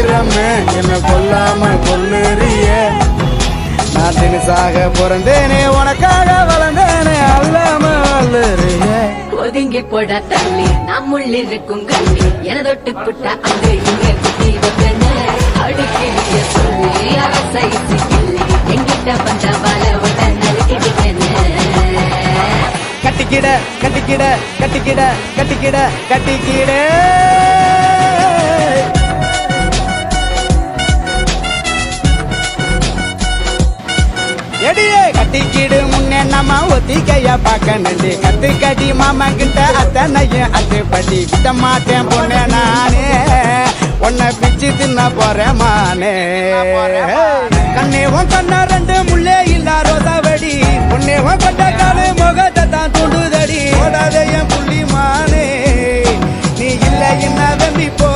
வீரமே என்ன கொல்லாம கொல்லுறிய நான் தினசாக பிறந்தேனே உனக்காக வளர்ந்தேனே அல்லாம வல்லுறிய ஒதுங்கி போட தள்ளி நம் உள்ளிருக்கும் கண்ணி என தொட்டு புட்டா அங்கு இங்க குட்டி வைப்பேன்னு அடுக்கிறிய சொல்லி அவசை சிக்கிள்ளி எங்கிட்ட வந்த வல விட நறுக்கிடுவேன்னு கட்டிக்கிட கட்டிக்கிட கட்டிக்கிட கட்டிக்கிட கட்டிக்கிட எடியே கட்டிக்கிடு முன்னே நம்ம ஒத்திக்கைய பார்க்கணுண்டி கத்துக்கடி மாமா கிட்ட அத்தனையும் அத்துப்படி விட மாட்டேன் பொண்ணே நானே உன்னை பிச்சு தின்ன போறேன் மானே கண்ணே உன் கண்ணா ரெண்டு முள்ளே இல்ல ரோசாவடி பொண்ணே உன் கொண்ட காலு முகத்தை தான் தூண்டுதடி ஓடாத என் புள்ளி மானே நீ இல்ல என்ன வெம்பி போ